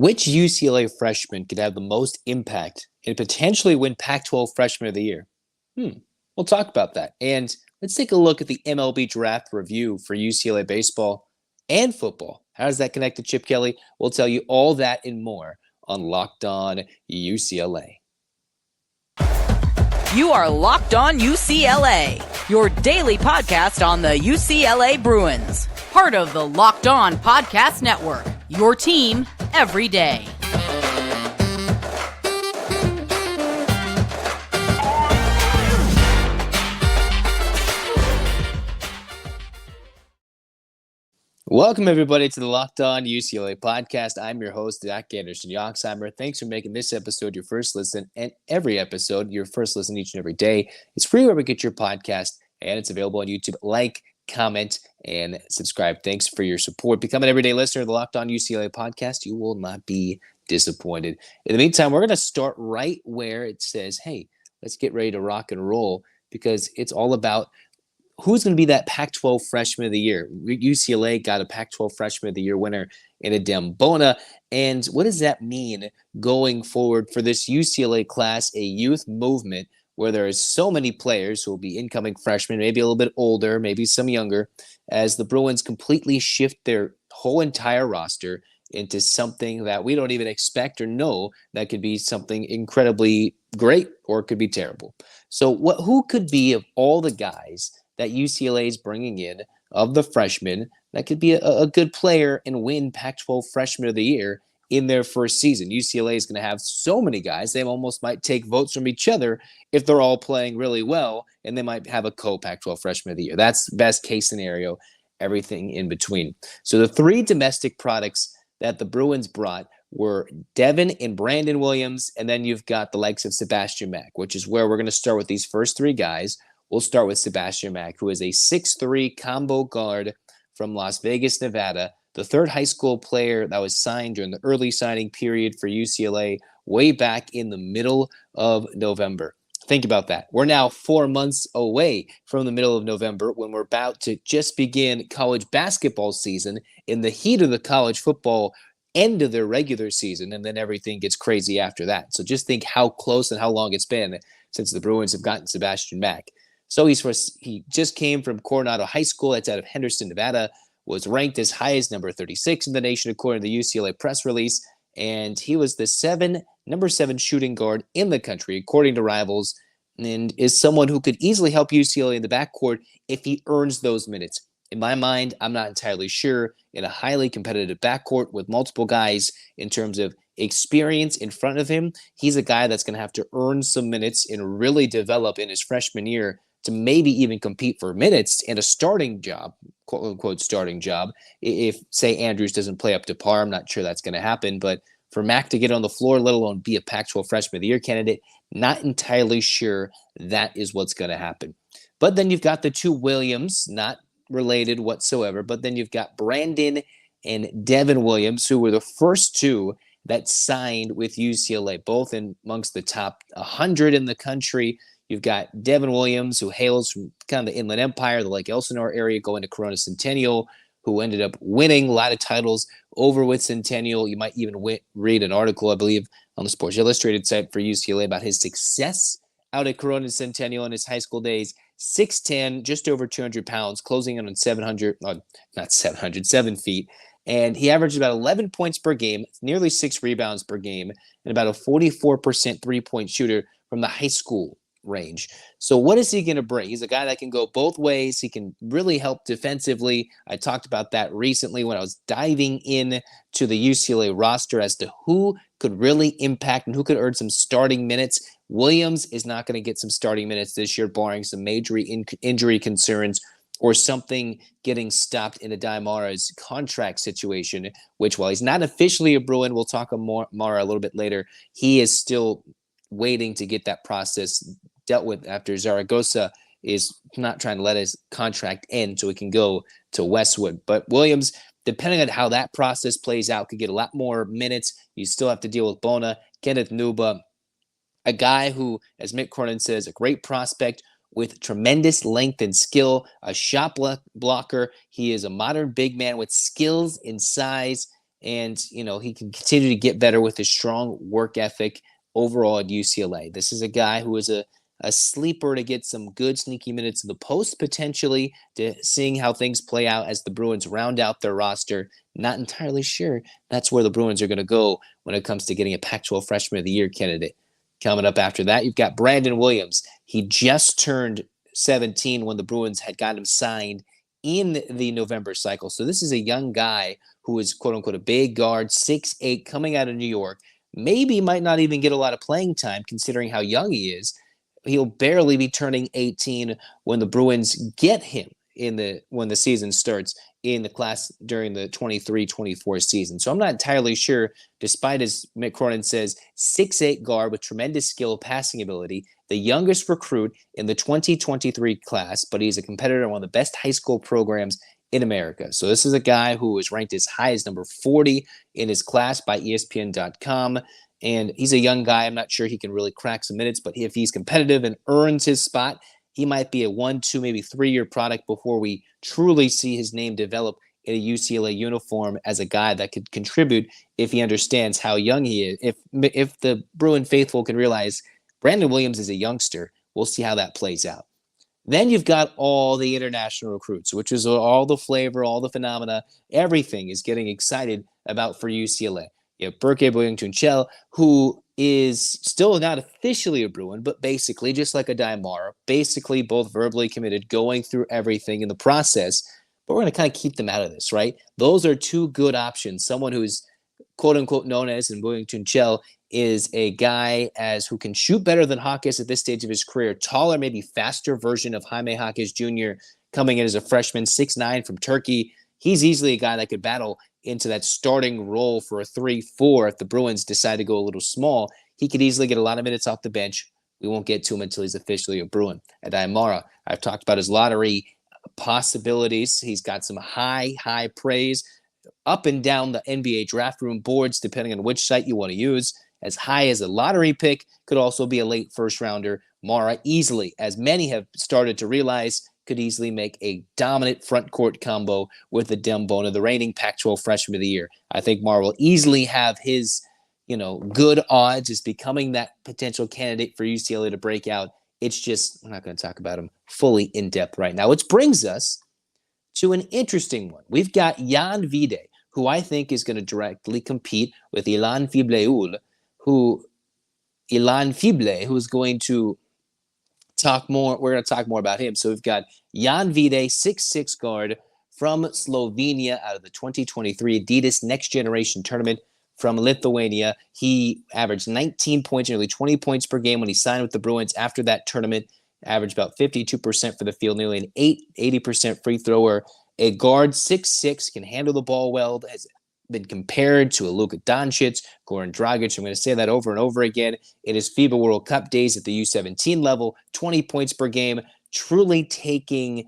Which UCLA freshman could have the most impact and potentially win Pac-12 Freshman of the Year? We'll talk about that. And let's take a look at the MLB Draft review for UCLA baseball and football. How does that connect to Chip Kelly? We'll tell you all that and more on Locked On UCLA. You are Locked On UCLA, your daily podcast on the UCLA Bruins. Part of the Locked On Podcast Network, your team every day. Welcome, everybody, to the Locked On UCLA podcast. I'm your host, Anderson-Yoxsimer. Thanks for making this episode your first listen, and every episode your first listen each and every day. It's free wherever you get your podcast, and it's available on YouTube. Like, comment, and subscribe. Thanks for your support. Become an everyday listener of the Locked On UCLA podcast. You will not be disappointed. In the meantime, we're going to start right where it says, hey, let's get ready to rock and roll, because it's all about who's going to be that Pac-12 Freshman of the Year. UCLA got a Pac-12 Freshman of the Year winner in Adem Bona. And what does that mean going forward for this UCLA class, a youth movement where there is so many players who will be incoming freshmen, maybe a little bit older, maybe some younger, as the Bruins completely shift their whole entire roster into something that we don't even expect or know that could be something incredibly great or it could be terrible. So who could be, of all the guys that UCLA is bringing in, of the freshmen, that could be a good player and win Pac-12 Freshman of the Year in their first season? UCLA is going to have so many guys, they almost might take votes from each other if they're all playing really well, and they might have a co-Pac-12 Freshman of the Year. That's best case scenario, everything in between. So the three domestic products that the Bruins brought were Devin and Brandon Williams, and then you've got the likes of Sebastian Mack, which is where we're going to start with these first three guys. We'll start with Sebastian Mack, who is a 6'3" combo guard from Las Vegas, Nevada, the third high school player that was signed during the early signing period for UCLA way back in the middle of November. Think about that. We're now 4 months away from the middle of November when we're about to just begin college basketball season in the heat of the college football end of their regular season, and then everything gets crazy after that. So just think how close and how long it's been since the Bruins have gotten Sebastian Mack. So he just came from Coronado High School. That's out of Henderson, Nevada. Was ranked as high as number 36 in the nation according to the UCLA press release. And he was the number 7 shooting guard in the country, according to Rivals, and is someone who could easily help UCLA in the backcourt if he earns those minutes. In my mind, I'm not entirely sure. In a highly competitive backcourt with multiple guys in terms of experience in front of him, he's a guy that's going to have to earn some minutes and really develop in his freshman year to maybe even compete for minutes and a starting job, quote unquote starting job. If, say, Andrews doesn't play up to par, I'm not sure that's going to happen. But for Mack to get on the floor, let alone be a Pac-12 Freshman of the Year candidate, not entirely sure that is what's going to happen. But then you've got the two Williams, not related whatsoever, but then you've got Brandon and Devin Williams, who were the first two that signed with UCLA, both in amongst the top 100 in the country. You've got Devin Williams, who hails from kind of the Inland Empire, the Lake Elsinore area, going to Corona Centennial, who ended up winning a lot of titles over with Centennial. You might even read an article, I believe, on the Sports Illustrated site for UCLA about his success out at Corona Centennial in his high school days. 6'10", just over 200 pounds, closing in on 7 feet. And he averaged about 11 points per game, nearly 6 rebounds per game, and about a 44% three-point shooter from the high school range. So what is he going to bring? He's a guy that can go both ways. He can really help defensively. I talked about that recently when I was diving in to the UCLA roster as to who could really impact and who could earn some starting minutes. Williams is not going to get some starting minutes this year, barring some major injury concerns or something getting stopped in Ademara's contract situation, which, while he's not officially a Bruin, we'll talk more a little bit later, he is still waiting to get that process dealt with after Zaragoza is not trying to let his contract end so he can go to Westwood. But Williams, depending on how that process plays out, could get a lot more minutes. You still have to deal with Bona, Kenneth Nuba, a guy who, as Mick Cronin says, a great prospect with tremendous length and skill, a shot blocker. He is a modern big man with skills and size and, he can continue to get better with his strong work ethic overall at UCLA. This is a guy who is a sleeper to get some good sneaky minutes in the post, potentially, to seeing how things play out as the Bruins round out their roster. Not entirely sure that's where the Bruins are going to go when it comes to getting a Pac-12 Freshman of the Year candidate. Coming up after that, you've got Brandon Williams. He just turned 17 when the Bruins had got him signed in the November cycle. So this is a young guy who is, quote-unquote, a big guard, 6'8", coming out of New York. Maybe might not even get a lot of playing time considering how young he is. He'll barely be turning 18 when the Bruins get him when the season starts in the class during the 23-24 season. So I'm not entirely sure, despite, as Mick Cronin says, 6'8" guard with tremendous skill, passing ability, the youngest recruit in the 2023 class, but he's a competitor in one of the best high school programs in America. So this is a guy who was ranked as high as number 40 in his class by ESPN.com. And he's a young guy. I'm not sure he can really crack some minutes, but if he's competitive and earns his spot, he might be a 1, 2, maybe 3-year product before we truly see his name develop in a UCLA uniform as a guy that could contribute if he understands how young he is. If the Bruin faithful can realize Brandon Williams is a youngster, we'll see how that plays out. Then you've got all the international recruits, which is all the flavor, all the phenomena, everything is getting excited about for UCLA. You have Burke Boyung-Tunchel, who is still not officially a Bruin, but basically just like a Daimara, basically both verbally committed, going through everything in the process. But we're going to kind of keep them out of this, right? Those are two good options. Someone who's quote-unquote known as, and Boyung-Tunchel is a guy who can shoot better than Hawkes at this stage of his career, taller, maybe faster version of Jaime Hawkes Jr. coming in as a freshman, 6'9" from Turkey. He's easily a guy that could battle into that starting role for a 3-4 if the Bruins decide to go a little small. He could easily get a lot of minutes off the bench. We won't get to him until he's officially a Bruin. At Aymara, I've talked about his lottery possibilities. He's got some high praise up and down the NBA draft room boards, depending on which site you want to use. As high as a lottery pick, could also be a late first rounder. Mara easily, as many have started to realize, could easily make a dominant front court combo with the Dembona, the reigning Pac-12 Freshman of the Year. I think Mara will easily have his, good odds as becoming that potential candidate for UCLA to break out. It's just, we're not going to talk about him fully in depth right now, which brings us to an interesting one. We've got Jan Vide, who I think is going to directly compete with Elon Figlay, who is going to talk more. We're going to talk more about him. So we've got Jan Vide, 6'6" guard from Slovenia out of the 2023 Adidas Next Generation Tournament from Lithuania. He averaged 19 points, nearly 20 points per game when he signed with the Bruins after that tournament. Averaged about 52% for the field, nearly an 80% free thrower. A guard, 6'6", can handle the ball well, has been compared to a Luka Doncic, Goran Dragic. I'm going to say that over and over again. In his FIBA World Cup days at the U17 level, 20 points per game, truly taking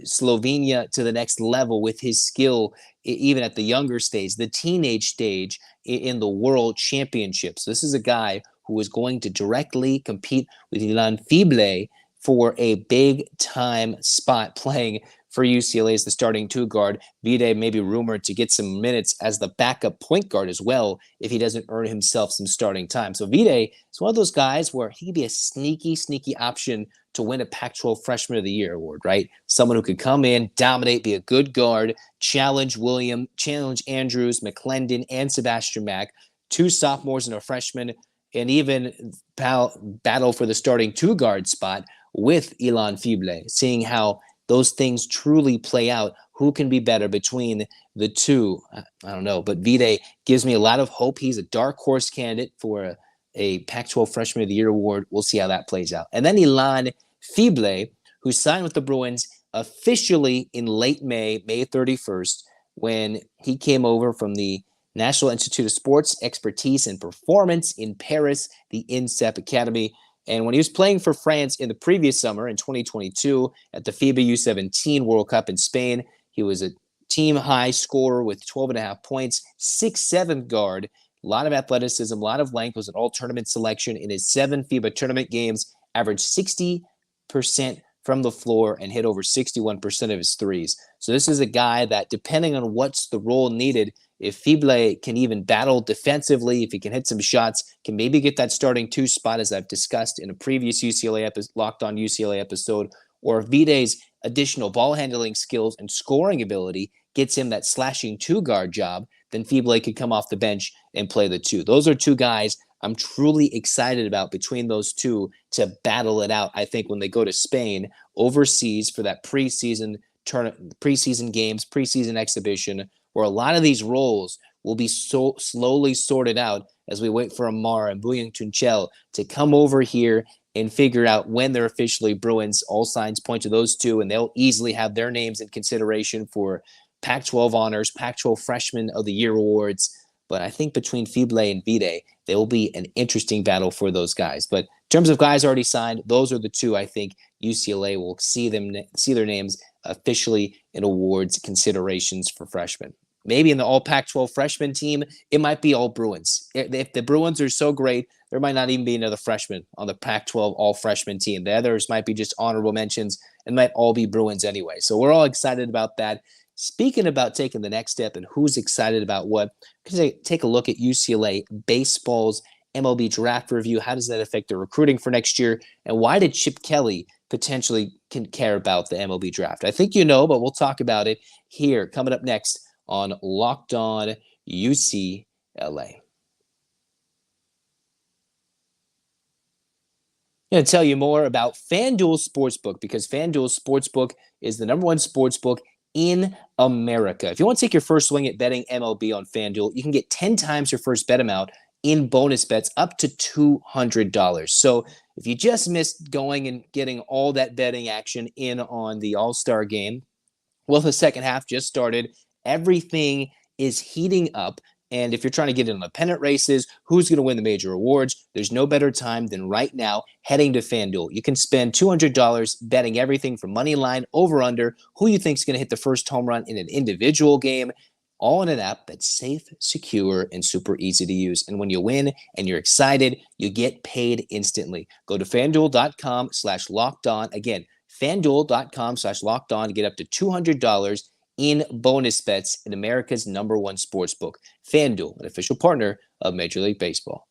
Slovenia to the next level with his skill, even at the younger stage, the teenage stage in the World Championships. This is a guy who is going to directly compete with Elon Figlay for a big-time spot playing for UCLA as the starting two guard. Vide may be rumored to get some minutes as the backup point guard as well if he doesn't earn himself some starting time. So Vide is one of those guys where he could be a sneaky option to win a Pac-12 Freshman of the Year award, right? Someone who could come in, dominate, be a good guard, challenge Andrews, McClendon, and Sebastian Mack, two sophomores and a freshman, and even battle for the starting two-guard spot with Elon Figlay, seeing how those things truly play out. Who can be better between the two? I don't know, but Vide gives me a lot of hope. He's a dark horse candidate for a Pac-12 Freshman of the Year award. We'll see how that plays out. And then Elon Figlay, who signed with the Bruins officially in late May 31st, when he came over from the National Institute of Sports Expertise and Performance in Paris, the INSEP Academy. And when he was playing for France in the previous summer in 2022 at the FIBA U17 World Cup in Spain, he was a team high scorer with 12.5 points, 6'7" guard, a lot of athleticism, a lot of length, was an all-tournament selection in his 7 FIBA tournament games, averaged 60% from the floor and hit over 61% of his threes. So this is a guy that, depending on what's the role needed, if Figlay can even battle defensively, if he can hit some shots, can maybe get that starting 2 spot, as I've discussed in a previous Locked On UCLA episode, or if Vide's additional ball handling skills and scoring ability gets him that slashing 2 guard job, then Figlay could come off the bench and play the 2. Those are 2 guys I'm truly excited about between those 2 to battle it out. I think when they go to Spain overseas for that preseason games, preseason exhibition, where a lot of these roles will be so slowly sorted out as we wait for Amar and Buyang Tunchel to come over here and figure out when they're officially Bruins. All signs point to those 2, and they'll easily have their names in consideration for Pac-12 honors, Pac-12 Freshman of the Year awards. But I think between Figlay and Vide, there will be an interesting battle for those guys. But in terms of guys already signed, those are the 2 I think UCLA will see their names officially in awards considerations for freshmen. Maybe in the all Pac-12 freshman team, it might be all Bruins. If the Bruins are so great, there might not even be another freshman on the Pac-12 all freshman team. The others might be just honorable mentions and might all be Bruins anyway. So we're all excited about that. Speaking about taking the next step and who's excited about what, take a look at UCLA Baseball's MLB Draft review. How does that affect their recruiting for next year? And why did Chip Kelly potentially care about the MLB Draft? I think you know, but we'll talk about it here coming up next on Locked On UCLA. I'm going to tell you more about FanDuel Sportsbook, because FanDuel Sportsbook is the number 1 sportsbook in America. If you want to take your first swing at betting MLB on FanDuel, you can get 10 times your first bet amount in bonus bets up to $200. So if you just missed going and getting all that betting action in on the All-Star game, well, the second half just started. Everything is heating up. And if you're trying to get in the pennant races, who's going to win the major awards, there's no better time than right now heading to FanDuel. You can spend $200 betting everything from money line, over under, who you think is going to hit the first home run in an individual game, all in an app that's safe, secure, and super easy to use. And when you win and you're excited, you get paid instantly. Go to FanDuel.com/lockedon. Again, FanDuel.com/lockedon to get up to $200 in bonus bets in America's number 1 sportsbook. FanDuel, an official partner of Major League Baseball.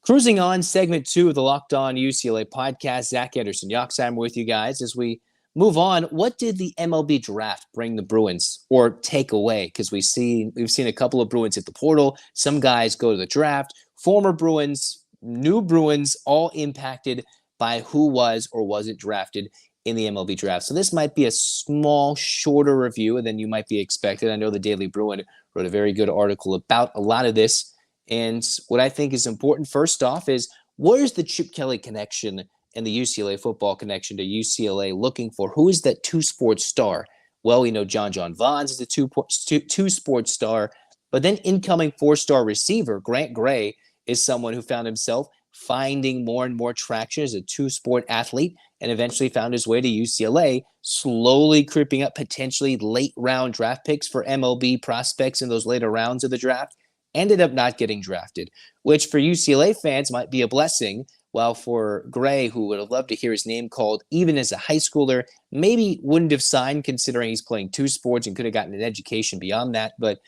Cruising on segment 2 of the Locked On UCLA podcast. Zach Anderson-Yoxsimer with you guys as we move on. What did the MLB Draft bring the Bruins or take away? Because we've seen a couple of Bruins hit the portal. Some guys go to the draft. Former Bruins, new Bruins, all impacted by who was or wasn't drafted in the MLB Draft. So this might be a small, shorter review than you might be expected. I know the Daily Bruin wrote a very good article about a lot of this. And what I think is important, first off, is where's the Chip Kelly connection and the UCLA football connection to UCLA looking for? Who is that 2-sport star? Well, we know John Vaughns is the two-sport star, but then incoming 4-star receiver Grant Gray is someone who found himself finding more and more traction as a 2-sport athlete and eventually found his way to UCLA, slowly creeping up potentially late round draft picks for MLB prospects in those later rounds of the draft. Ended up not getting drafted, which for UCLA fans might be a blessing, while for Gray, who would have loved to hear his name called even as a high schooler, maybe wouldn't have signed considering he's playing 2 sports and could have gotten an education beyond that, but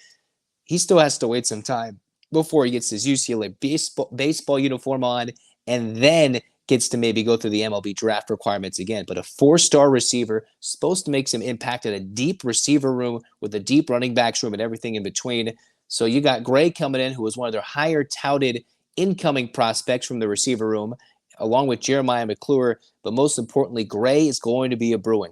he still has to wait some time before he gets his UCLA baseball uniform on and then gets to maybe go through the MLB draft requirements again. But a 4-star receiver supposed to make some impact at a deep receiver room with a deep running backs room and everything in between. So you got Gray coming in, who was one of their higher touted incoming prospects from the receiver room, along with Jeremiah McClure. But most importantly, Gray is going to be a Bruin.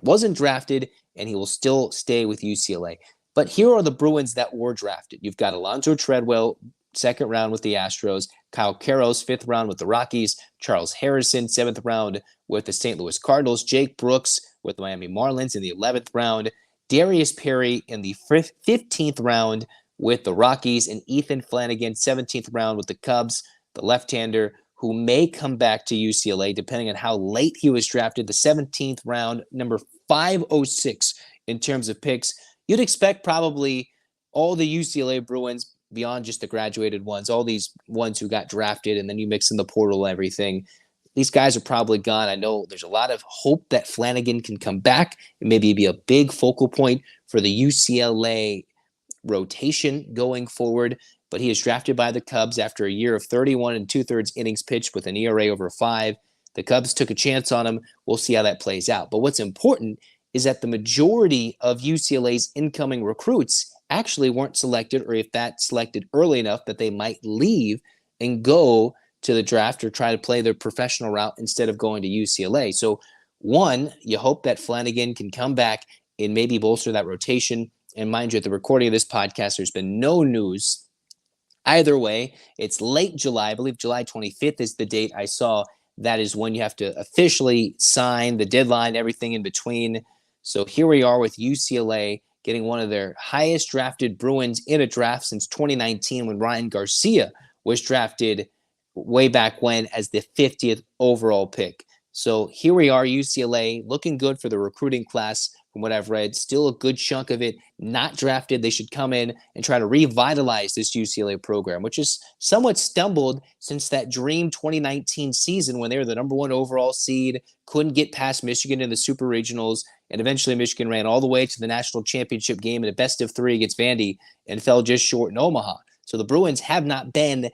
Wasn't drafted, and he will still stay with UCLA. But here are the Bruins that were drafted. You've got Alonzo Treadwell, 2nd round with the Astros, Kyle Karros, 5th round with the Rockies, Charles Harrison, 7th round with the St. Louis Cardinals, Jake Brooks with the Miami Marlins in the 11th round, Darius Perry in the 15th round with the Rockies, and Ethan Flanagan, 17th round with the Cubs, the left-hander who may come back to UCLA depending on how late he was drafted, the 17th round, number 506 in terms of picks. You'd expect probably all the UCLA Bruins, beyond just the graduated ones, all these ones who got drafted, and then you mix in the portal and everything, these guys are probably gone. I know there's a lot of hope that Flanagan can come back and maybe be a big focal point for the UCLA rotation going forward. But he is drafted by the Cubs after a year of 31 and 2/3 innings pitched with an ERA over 5. The Cubs took a chance on him. We'll see how that plays out. But what's important is that the majority of UCLA's incoming recruits actually weren't selected, or if that selected early enough that they might leave and go to the draft or try to play their professional route instead of going to UCLA. So one, you hope that Flanagan can come back and maybe bolster that rotation. And mind you, at the recording of this podcast, there's been no news either way. It's late July. I believe July 25th is the date I saw. That is when you have to officially sign the deadline, everything in between. So here we are with UCLA getting one of their highest drafted Bruins in a draft since 2019, when Ryan Garcia was drafted way back when as the 50th overall pick. So here we are, UCLA looking good for the recruiting class. From what I've read, still a good chunk of it not drafted. They should come in and try to revitalize this UCLA program, which has somewhat stumbled since that dream 2019 season when they were the number 1 overall seed, couldn't get past Michigan in the super regionals, and eventually Michigan ran all the way to the national championship game in a best of 3 against Vandy and fell just short in Omaha. So the Bruins have not been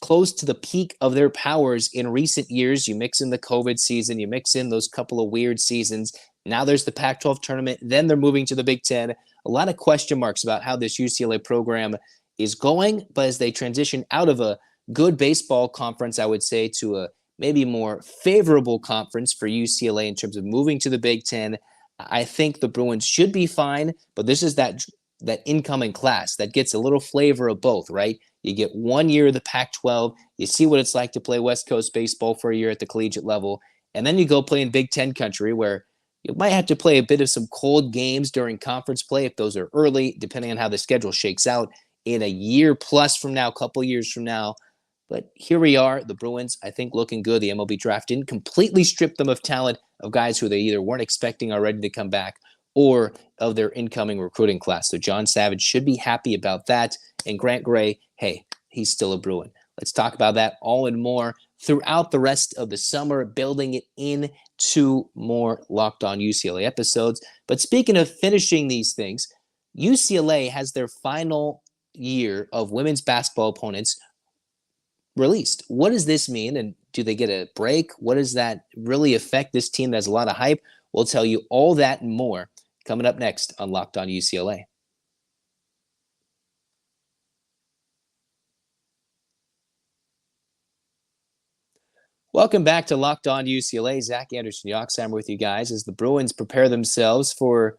close to the peak of their powers in recent years. You mix in the COVID season, you mix in those couple of weird seasons. Now there's the Pac-12 tournament. Then they're moving to the Big Ten. A lot of question marks about how this UCLA program is going. But as they transition out of a good baseball conference, I would say, to a maybe more favorable conference for UCLA in terms of moving to the Big Ten, I think the Bruins should be fine. But this is that incoming class that gets a little flavor of both, right? You get 1 year of the Pac-12. You see what it's like to play West Coast baseball for a year at the collegiate level. And then you go play in Big Ten country, where you might have to play a bit of some cold games during conference play if those are early, depending on how the schedule shakes out in a year plus from now, a couple years from now. But here we are, the Bruins, I think, looking good. The MLB Draft didn't completely strip them of talent, of guys who they either weren't expecting are ready to come back, or of their incoming recruiting class. So John Savage should be happy about that. And Grant Gray, hey, he's still a Bruin. Let's talk about that all and more throughout the rest of the summer, building it into more Locked On UCLA episodes. But speaking of finishing these things, UCLA has their final year of women's basketball opponents released. What does this mean? And do they get a break? What does that really affect this team that has a lot of hype? We'll tell you all that and more coming up next on Locked On UCLA. Welcome back to Locked On UCLA. Zach Anderson-Yoxsimer with you guys as the Bruins prepare themselves for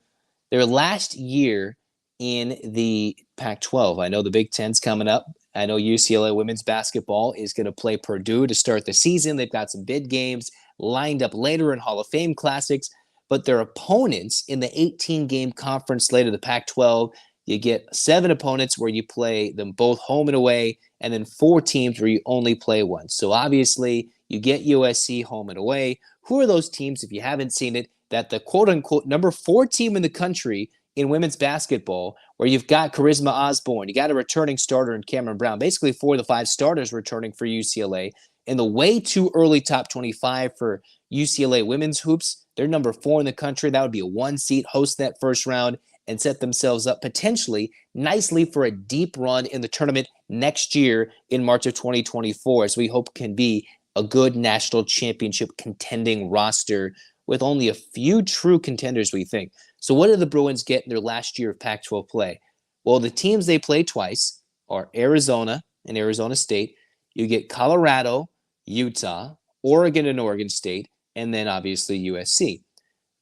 their last year in the Pac-12. I know the Big Ten's coming up. I know UCLA women's basketball is going to play Purdue to start the season. They've got some bid games lined up later in Hall of Fame classics, but their opponents in the 18-game conference slate of the Pac-12, you get 7 opponents where you play them both home and away, and then 4 teams where you only play once. So obviously, you get USC home and away. Who are those teams, if you haven't seen it, that the quote-unquote number 4 team in the country in women's basketball, where you've got Charisma Osborne, you got a returning starter in Cameron Brown, basically 4 of the 5 starters returning for UCLA, in the way too early top 25 for UCLA women's hoops. They're number 4 in the country. That would be a 1-seat, host that first round, and set themselves up potentially nicely for a deep run in the tournament next year in March of 2024, as we hope can be a good national championship contending roster with only a few true contenders, we think. So what did the Bruins get in their last year of Pac-12 play? Well, the teams they play twice are Arizona and Arizona State. You get Colorado, Utah, Oregon and Oregon State, and then obviously USC.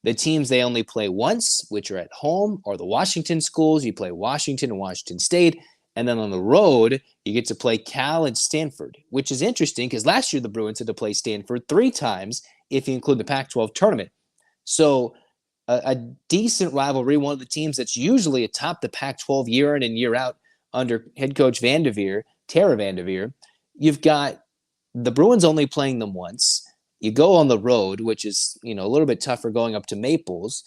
The teams they only play once, which are at home, are the Washington schools. You play Washington and Washington State. And then on the road, you get to play Cal and Stanford, which is interesting because last year the Bruins had to play Stanford 3 times if you include the Pac-12 tournament. So a decent rivalry, one of the teams that's usually atop the Pac-12 year in and year out under head coach Tara Vanderveer. You've got the Bruins only playing them once. You go on the road, which is a little bit tougher going up to Maples.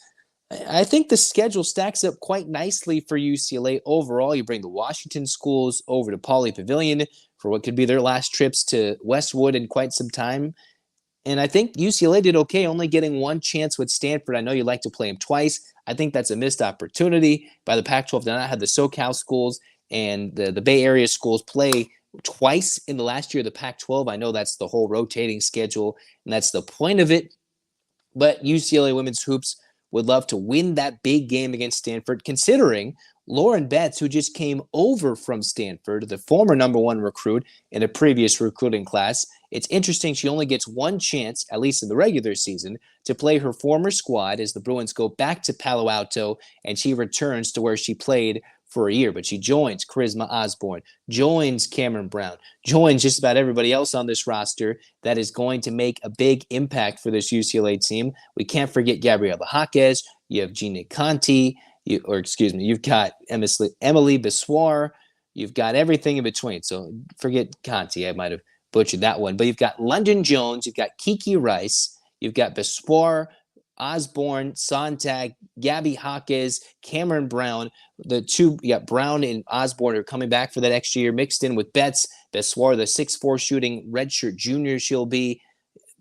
I think the schedule stacks up quite nicely for UCLA overall. You bring the Washington schools over to Pauley Pavilion for what could be their last trips to Westwood in quite some time. And I think UCLA did okay, only getting one chance with Stanford. I know you like to play them twice. I think that's a missed opportunity by the Pac-12 to not have the SoCal schools and the Bay Area schools play twice in the last year of the Pac-12. I know that's the whole rotating schedule, and that's the point of it. But UCLA women's hoops would love to win that big game against Stanford, considering Lauren Betts, who just came over from Stanford, the former number one recruit in a previous recruiting class. It's interesting she only gets one chance, at least in the regular season, to play her former squad as the Bruins go back to Palo Alto, and she returns to where she played for a year. But she joins Charisma Osborne, joins Cameron Brown, joins just about everybody else on this roster that is going to make a big impact for this UCLA team. We can't forget Gabriela Jaquez. You have Gina Conti. You've got Emily Bissoir. You've got everything in between. So forget Conti. I might have butchered that one. But you've got London Jones. You've got Kiki Rice. You've got Bissoir, Osborne, Sontag, Gabby Jaquez, Cameron Brown. You got Brown and Osborne are coming back for that extra year, mixed in with Betts. Bissoir, the 6'4" shooting redshirt junior she'll be.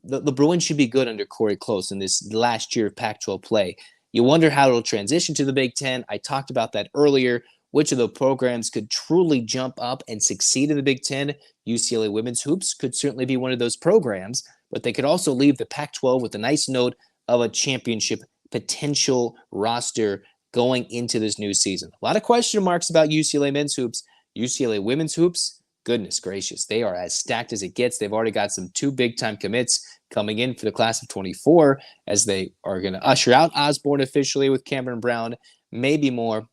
The Bruins should be good under Corey Close in this last year of Pac-12 play. You wonder how it'll transition to the Big Ten. I talked about that earlier. Which of the programs could truly jump up and succeed in the Big Ten? UCLA women's hoops could certainly be one of those programs, but they could also leave the Pac-12 with a nice note of a championship potential roster going into this new season. A lot of question marks about UCLA men's hoops. UCLA women's hoops, goodness gracious, they are as stacked as it gets. They've already got some 2 big-time commits coming in for the class of 24 as they are going to usher out Osborne officially with Cameron Brown, maybe more.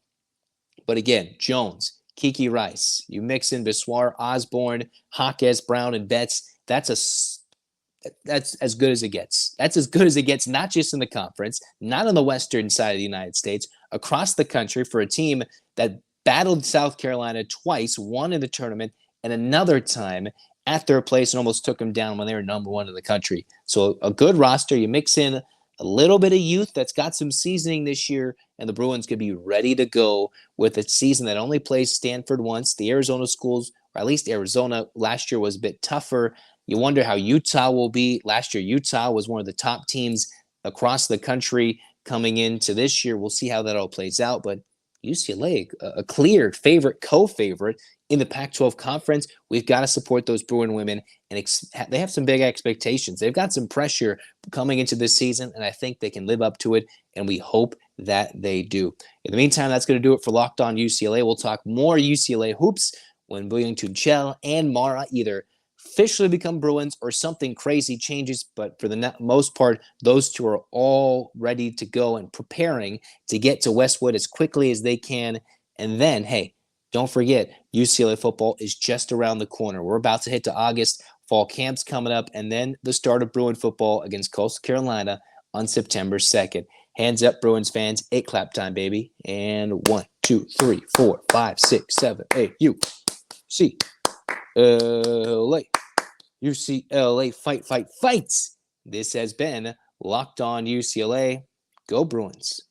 But again, Jones, Kiki Rice, you mix in Bissoir, Osborne, Jaquez, Brown, and Betts. That's as good as it gets. That's as good as it gets, not just in the conference, not on the western side of the United States, across the country for a team that battled South Carolina twice, won in the tournament, and another time at their place and almost took them down when they were number one in the country. So a good roster. You mix in a little bit of youth that's got some seasoning this year, and the Bruins could be ready to go with a season that only plays Stanford once. The Arizona schools, or at least Arizona, last year was a bit tougher. You wonder how Utah will be. Last year, Utah was one of the top teams across the country coming into this year. We'll see how that all plays out, but UCLA, a clear favorite, co-favorite in the Pac-12 conference. We've got to support those Bruin women, and they have some big expectations. They've got some pressure coming into this season, and I think they can live up to it, and we hope that they do. In the meantime, that's going to do it for Locked On UCLA. We'll talk more UCLA hoops when William Tuchel and Mara either officially become Bruins or something crazy changes, but for the most part, those two are all ready to go and preparing to get to Westwood as quickly as they can. And then, hey, don't forget, UCLA football is just around the corner. We're about to hit to August. Fall camp's coming up, and then the start of Bruin football against Coastal Carolina on September 2nd. Hands up, Bruins fans. 8 clap time, baby. And 1, 2, 3, 4, 5, 6, 7, 8. UCLA. UCLA fight, fights. This has been Locked On UCLA. Go Bruins.